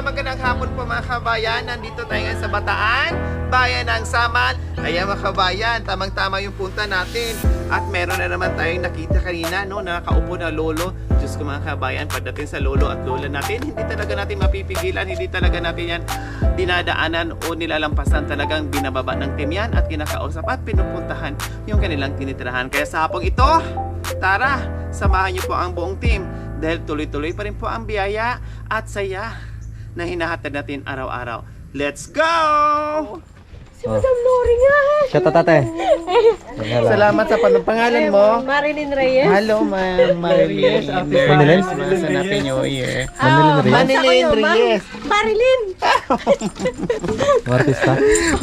magandang hapon po mga kabayan. Nandito tayo ngayon sa Bataan, bayan ng Samal. Ayan mga kabayan, tamang-tama yung punta natin. At meron na naman tayong nakita kanina, no, nakaupo na lolo. Diyos ko mga kabayan, pagdating sa lolo at lola natin, hindi talaga natin mapipigilan, hindi talaga natin yan dinadaanan o nilalampasan. Talagang binababa ng team yan at kinakausap at pinupuntahan yung kanilang tinitirahan. Kaya sa hapong ito, tara, samahan niyo po ang buong team. Dahil tuloy-tuloy pa rin po ang biyaya at saya na hinahatid natin araw-araw. Let's go! Si Madam Nori nga. Siya tate. Salamat sa pangalan mo. Marilyn Reyes. Hello, Ma'am Marilyn. Marilyn? Happy New Year. Manilin Reyes. Marilyn Reyes. Marilyn. Artista.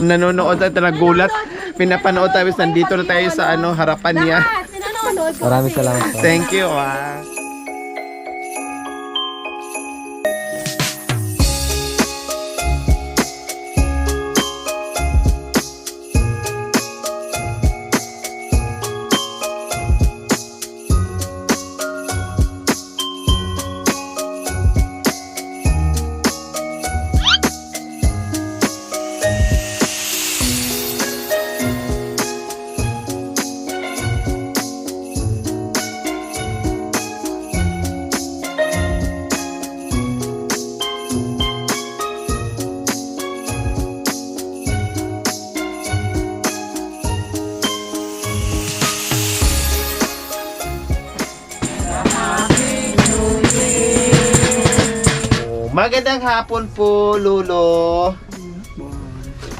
Nanonood at nagulat. Pinapanood tayo. Nandito na tayo sa harapan niya. Sinanonood ko. Maraming salamat po. Thank you. Magandang hapon po, Lolo.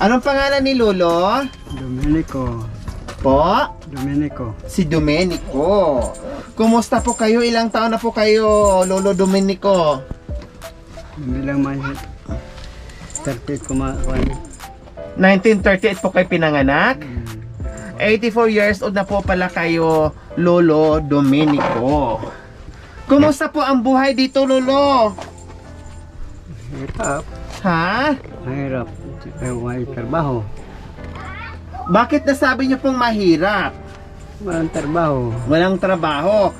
Anong pangalan ni Lolo? Domenico. Po? Domenico. Si Domenico. Kumusta po kayo? Ilang taon na po kayo, Lolo Domenico? Bilang man 30 kumakuan. 1938 po kayo pinanganak? 84 years old na po pala kayo, Lolo Domenico. Kumusta po ang buhay dito, Lolo? Hirap. Ha? Mahirap. Pero may trabaho. Bakit nasabi niyo pong mahirap? Walang trabaho. Walang trabaho.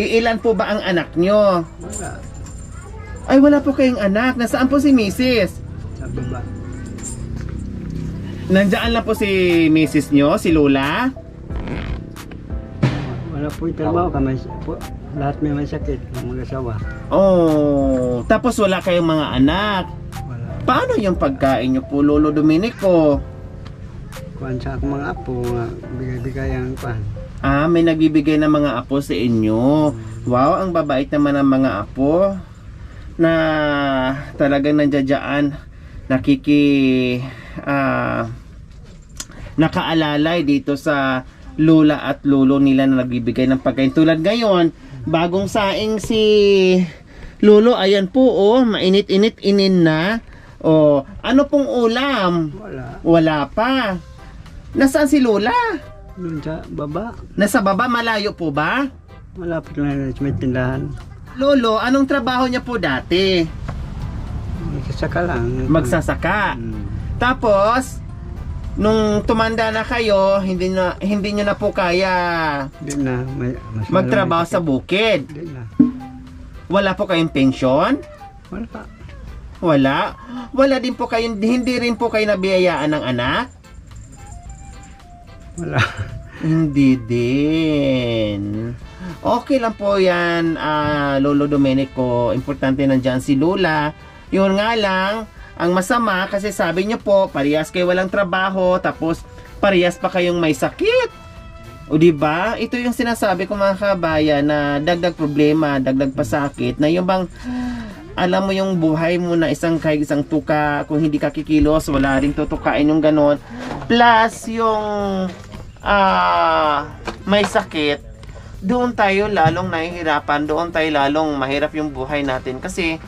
Iilan po ba ang anak niyo? Wala. Ay, wala po kayong anak. Nasaan po si Mrs.? Sa baba. Nandiyan lang po si Mrs. niyo, si Lola? Wala po yung trabaho. Lahat may sakit. Ang mag-asawa. Oh, tapos wala kayong mga anak. Wala. Paano yung pagkain niyo po, Lolo Domenico? Kuhan sa akong mga apo. Bigay-bigay ang kuhan. Ah, may nagbibigay ng mga apo sa inyo. Wow, ang babait naman ng mga apo na talagang nandiyan nakaalalay dito sa lola at lolo nila na nagbibigay ng pagkain. Tulad ngayon, bagong saing si Lolo, ayan po oh, mainit-init inin na. Oh, ano pong ulam? Wala. Wala pa. Nasaan si Lola? Doon sa baba. Nasa baba, malayo po ba? Wala po na may tindahan. Lolo, anong trabaho niya po dati? Magsasaka lang. Magsasaka. Tapos, nung tumanda na kayo, hindi nyo na po kaya Hindi na. magtrabaho sa bukid. Hindi na. Wala po kayong pensyon? Wala pa. Wala. Wala din po kayo, hindi rin po kayo nabiyayaan ng anak? Wala. Hindi din. Okay lang po yan, Lolo Domenico. Importante nandyan si Lola. Yun nga lang, ang masama kasi sabi niyo po, parehas kayo walang trabaho, tapos parehas pa kayong may sakit. O di ba? Ito yung sinasabi ko mga kabayan na dagdag problema, dagdag pasakit, na yung bang alam mo yung buhay mo na isang kahit isang tuka, kung hindi ka kikilos, wala ring tutukain yung ganon. Plus yung may sakit, doon tayo lalong nahihirapan, doon tayo lalong mahirap yung buhay natin kasi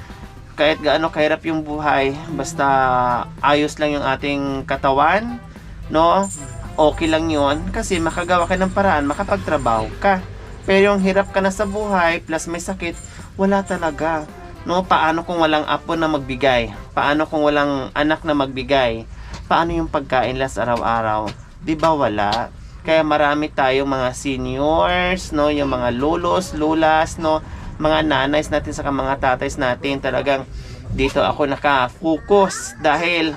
kahit gaano kahirap yung buhay, basta ayos lang yung ating katawan, no? Okay lang yun kasi makagawa ka ng paraan, makapagtrabaho ka. Pero yung hirap ka na sa buhay plus may sakit, wala talaga, no? Paano kung walang apo na magbigay? Paano kung walang anak na magbigay? Paano yung pagkain las araw-araw? Di ba wala? Kaya marami tayong mga seniors, no, yung mga lolos, lolas, no, mga nanays natin sa mga tatays natin, talagang dito ako naka-focus dahil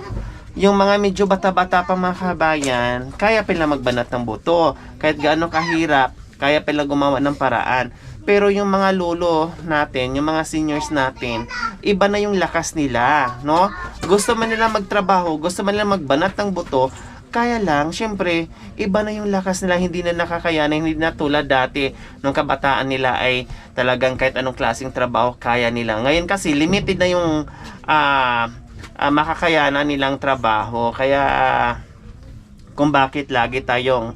yung mga medyo bata-bata pa mga kabayan, kaya pala magbanat ng buto. Kahit gaano kahirap, kaya pala gumawa ng paraan. Pero yung mga lolo natin, yung mga seniors natin, iba na yung lakas nila, no? Gusto man nila magtrabaho, gusto man nila magbanat ng buto, kaya lang, syempre, iba na yung lakas nila, hindi na nakakayanan, hindi na tulad dati, nung kabataan nila ay talagang kahit anong klaseng trabaho, kaya nila. Ngayon kasi, limited na yung makakayanan nilang trabaho. Kaya, kung bakit lagi tayong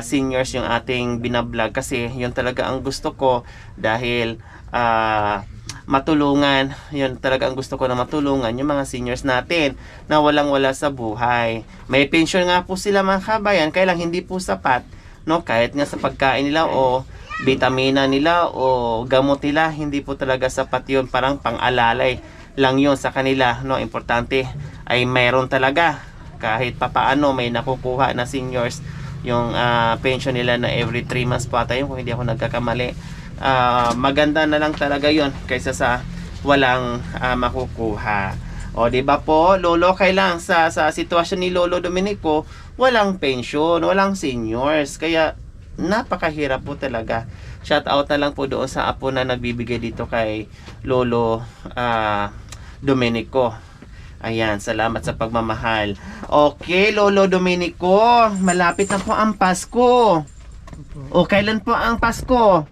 seniors yung ating binablog, kasi yun talaga ang gusto ko, dahil matulungan, yun talaga ang gusto ko na matulungan yung mga seniors natin na walang-wala sa buhay. May pension nga po sila mga kabayan, kaya lang hindi po sapat, no? Kahit nga sa pagkain nila o vitamina nila o gamot nila, hindi po talaga sapat yun, parang pang-alalay lang yun sa kanila, no? Importante ay mayroon talaga, kahit papaano may nakukuha na seniors yung pension nila na every 3 months pa tayo, kung hindi ako nagkakamali. Maganda na lang talaga yon kaysa sa walang makukuha. O di ba po, lolo, kailang sa sitwasyon ni Lolo Dominico, walang pension, walang seniors, kaya napakahirap po talaga. Shout out na lang po doon sa apo na nagbibigay dito kay Lolo Dominico. Ayan, salamat sa pagmamahal. Okay, Lolo Dominico, malapit na po ang Pasko. O kailan po ang Pasko?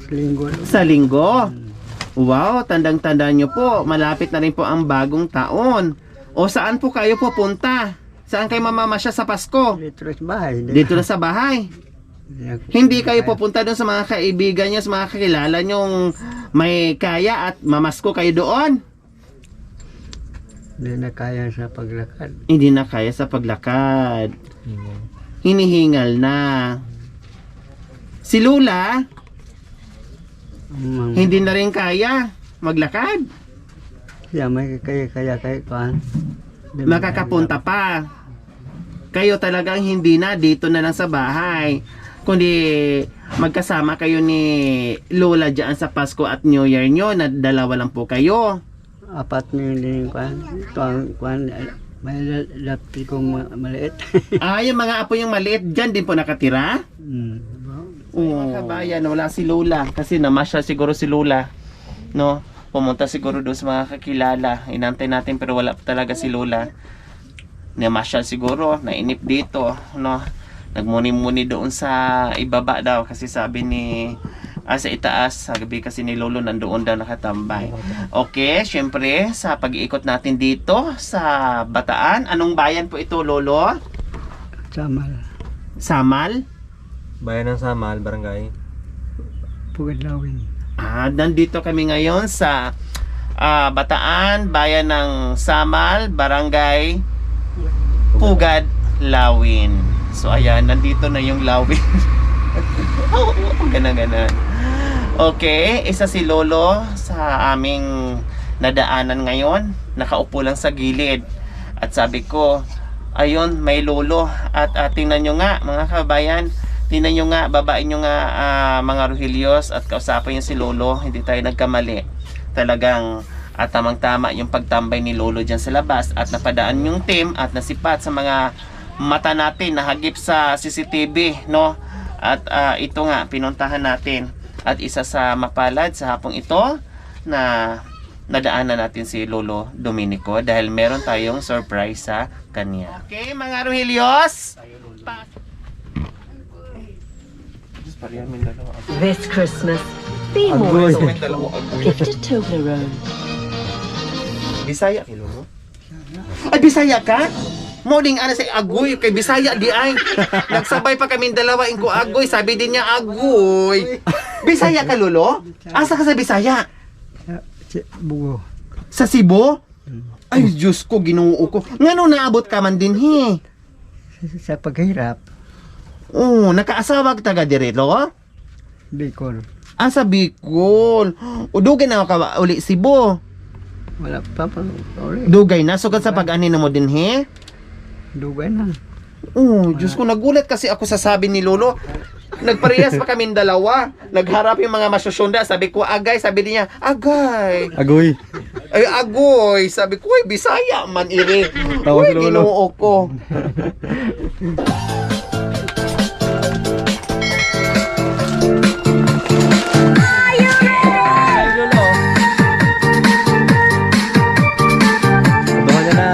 Linggo. Sa linggo. Wow, tandang-tanda nyo po. Malapit na rin po ang bagong taon. O saan po kayo pupunta? Saan kayo mamamasya sa Pasko? Dito sa bahay. Dito na sa bahay. Hindi kayo pupunta doon sa mga kaibigan nyo, sa mga kakilala nyong may kaya at mamasko kayo doon? Hindi na kaya sa paglakad. Hindi na kaya sa paglakad. Hinihingal na. Si Lula, hindi na rin kaya maglakad. Siya may kaya kuan. Makakapunta pa. Kayo talagang hindi na, dito na lang sa bahay. Kundi magkasama kayo ni Lola dyan sa Pasko at New Year nyo, na dalawa lang po kayo. Apat na yung kuan. Ito ang kuan. May lapit kong maliit. Yung mga apo yung maliit dyan din po nakatira? Mga kabayan, wala si Lola kasi namasya siguro si Lola, no? Pumunta siguro doon sa mga kakilala, inantay natin pero wala talaga si Lola. Namasya siguro, nainip dito, no? Nagmuni-muni doon sa ibaba daw kasi sabi ni sa itaas, sa gabi kasi ni Lolo nandoon daw nakatambay. Okay, syempre sa pag-iikot natin dito sa Bataan, anong bayan po ito, Lolo? Samal. Samal? Bayan ng Samal, barangay. Pugadlawin. Nandito kami ngayon sa Bataan, bayan ng Samal, barangay Pugad, Lawin. So ayan, nandito na yung Lawin. Ganun. Okay, isa si Lolo sa aming nadaanan ngayon. Nakaupo lang sa gilid. At sabi ko, ayun, may Lolo. At tingnan nyo nga, mga kabayan, tingnan nyo nga, babain nyo nga mga Rohelios at kausapin nyo si Lolo. Hindi tayo nagkamali. Talagang tamang-tama yung pagtambay ni Lolo dyan sa labas. At napadaan yung team at nasipat sa mga mata natin, nahagip sa CCTV, no? At ito nga, pinuntahan natin. At isa sa mapalad sa hapong ito na nadaanan natin si Lolo Dominico dahil meron tayong surprise sa kanya. Okay, mga Rohelios! This Christmas, be more thoughtful. Gift a Toblerone. Bisaya kay Lolo? Ay, Bisaya ka? Morning ana say agoy kay Bisaya di ay. Nagsabay pa kaming dalawa ko agoy, sabi din niya agoy. Bisaya ka, Lolo? Asa ka sa Bisaya? Bugo. Sa Cebu? Ay, Diyos ko, Ginoo ko. Ngano naabot ka man din, he? Sa paghirap. Nakaasawa ka taga direlo? Bicol. Sa Bicol. Dugay na ka uli Cebu. Wala pa ulit. Dugay na, sugad sa pag-ani na mo din, he? Dugay na. Diyos ko, nagulat kasi ako sa sabi ni Lolo. Nagparehas pa kaming dalawa. Nagharap yung mga masusunda. Sabi ko, agay. Sabi niya, agay. Agoy. Ay, agoy. Sabi ko, ay, Bisaya man iri. Tawa Uy, si Lolo. Ginoo ko. Abangan niya na.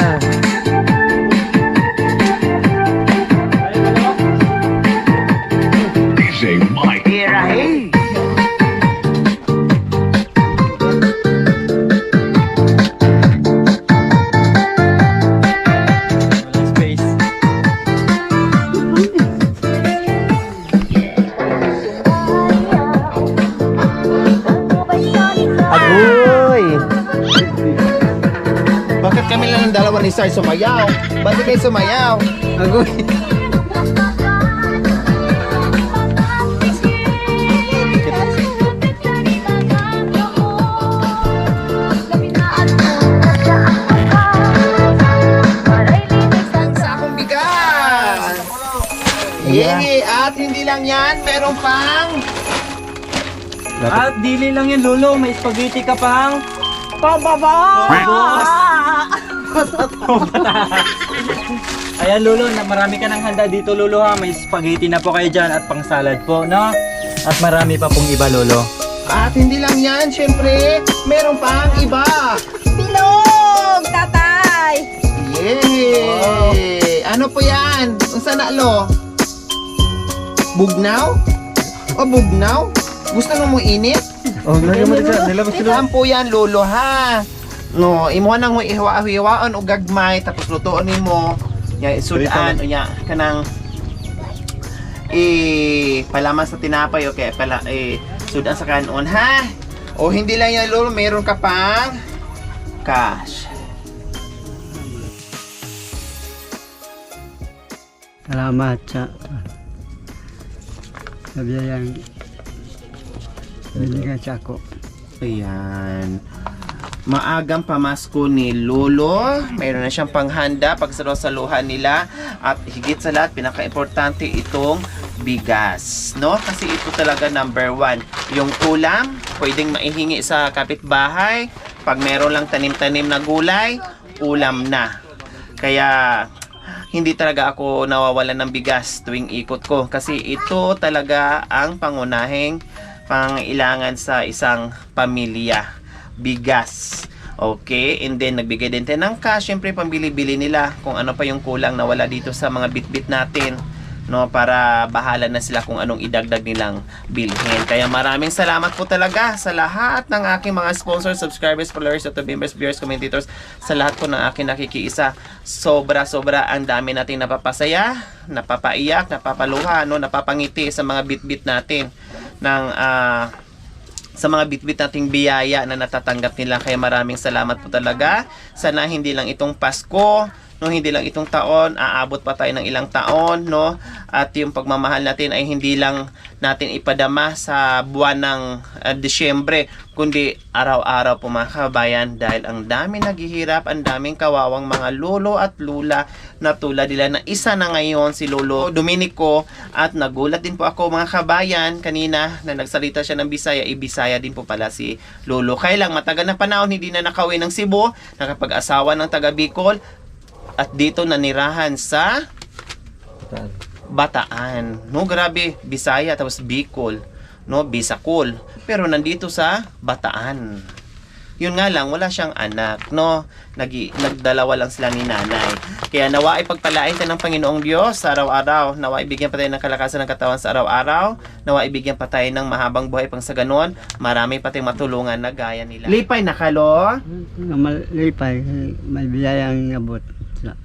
Walang space. Agoy! Bakit kami lang ng dalawa ni Sar sumayaw? Bakit kayo sumayaw? Agoy! Sakong bigas! Yay! At hindi lang yan, meron pang... At dili lang yan, Lolo. May spaghetti ka pang... Ayan, Lolo. Marami ka ng handa dito, Lolo, ha. May spaghetti na po kayo dyan at pang salad po, no? At marami pa pong iba, Lolo. At hindi lang yan, syempre, meron pang iba! Bilog, tatay! Yay! Ano po yan? Ang sanalo? Bugnaw? O bugnaw? Gusto mo init? Oh, lagyan mo dito. Nilabas sila. Ilan po yan, Lolo, ha? No, imuha nang ihiwa-hiwaan o gagmay, tapos lutoon mo. Ya, sudan, o ya, kanang palaman sa tinapay, okay, sudan sa kanon, ha? O hindi lang yan, Lolo, meron ka pang cash. Salamat sa biyayang binigay sa ako. Ayan. Maagang pamasko ni Lolo. Mayroon na siyang panghanda pagsaluhan nila. At higit sa lahat, pinaka-importante itong bigas. No? Kasi ito talaga number 1. Yung ulam, pwedeng maihingi sa kapitbahay. Pag meron lang tanim-tanim na gulay, ulam na. Kaya hindi talaga ako nawawalan ng bigas tuwing ikot ko. Kasi ito talaga ang pangunahing pangailangan sa isang pamilya, bigas. Okay, and then nagbigay din tayo ng cash, syempre pambili-bili nila kung ano pa yung kulang na wala dito sa mga bit-bit natin, no, para bahala na sila kung anong idagdag nilang bilhin. Kaya maraming salamat po talaga sa lahat ng aking mga sponsors, subscribers, followers, YouTube members, viewers, commentators, sa lahat po ng aking nakikiisa. Sobra-sobra ang dami nating napapasaya, napapaiyak, napapaluha, no, napapangiti sa mga bit-bit natin ng sa mga bitbit nating biyaya na natatanggap nila. Kaya maraming salamat po talaga. Sana hindi lang itong Pasko, no, hindi lang itong taon, aabot pa tayo ng ilang taon, no? At yung pagmamahal natin ay hindi lang natin ipadama sa buwan ng Disyembre, kundi araw-araw po mga kabayan, dahil ang daming naghihirap, ang daming kawawang mga lolo at lula na tulad nila, na isa na ngayon si Lolo Dominico. At nagulat din po ako mga kabayan kanina na nagsalita siya ng Bisaya, Bisaya din po pala si Lolo. Kaya lang matagal na panahon hindi na nakauwi ng Cebu, nakapag-asawa ng taga Bicol, at dito nanirahan sa Bataan. No, grabe, Bisaya tapos Bicol, no, Bisakol. Pero nandito sa Bataan. Yun nga lang, wala siyang anak, no. Nagdalawa lang sila ni nanay. Kaya nawa ay pagpalain tayo ng Panginoong Diyos sa araw-araw. Nawa ibigyan pa tayo ng kalakasan ng katawan sa araw-araw. Nawa ibigyan pa tayo ng mahabang buhay pang sa ganon. Marami pa tayong matulungan na gaya nila. Lipay na kalo. Malipay, may biyayang abot sa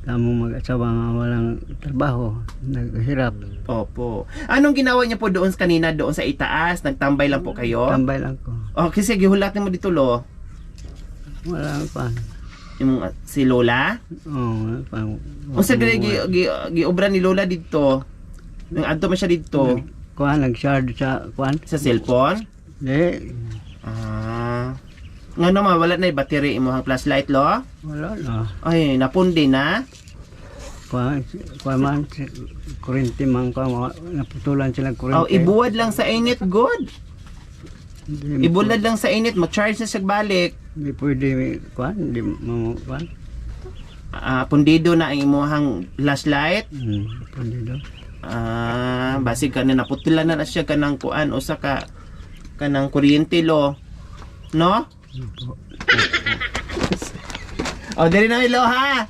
kamong mag-asawa nga walang trabaho, naghirap. Opo. Anong ginawa niya po doon kanina, doon sa itaas? Nagtambay lang po kayo? Tambay lang ko. Okay, sige, hulatin mo dito, Lo. Wala pa. Yung si Lola? Oo, O sa giobra ni Lola dito? Nang adto man siya dito? Kuan, nag-shard sa kuan. Sa cellphone? Di, Nga naman, wala na yung battery mo ang flashlight, Lo? wala na. Ay, napundi na? Kuha man, kurente man ko, naputulan sila kurente. Oh, ibuwad lang sa init, good. Hindi Ibulad lang sa init, mag-charge na siya balik. Hindi pwede, kuha, hindi mo, kuha. Pundido na ang imuhang flashlight. Pwede daw. Basig ka na naputulan na siya kanang kuan usa ka kanang kuryente lo. No? O, diri na mi lo ha.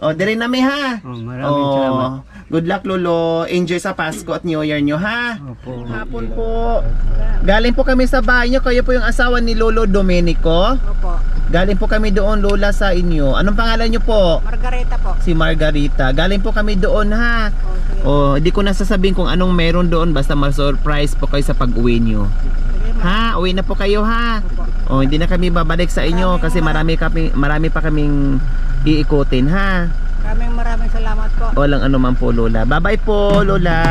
O, diri na mi ha. Maraming salamat. Good luck, Lolo. Enjoy sa Pasko at New Year nyo, ha? Opo. Hapon po. Galing po kami sa bahay nyo. Kayo po yung asawa ni Lolo Domenico. Opo. Galing po kami doon, Lola, sa inyo. Anong pangalan nyo po? Margareta po. Si Margarita. Galing po kami doon, ha? O, hindi ko na sasabihin kung anong meron doon. Basta ma-surprise po kayo sa pag-uwi nyo. Ha? Uwi na po kayo, ha? O, hindi na kami babalik sa inyo kasi marami pa kaming iikutin, ha? Maraming salamat po. Walang anuman po, Lola. Bye-bye po, Lola.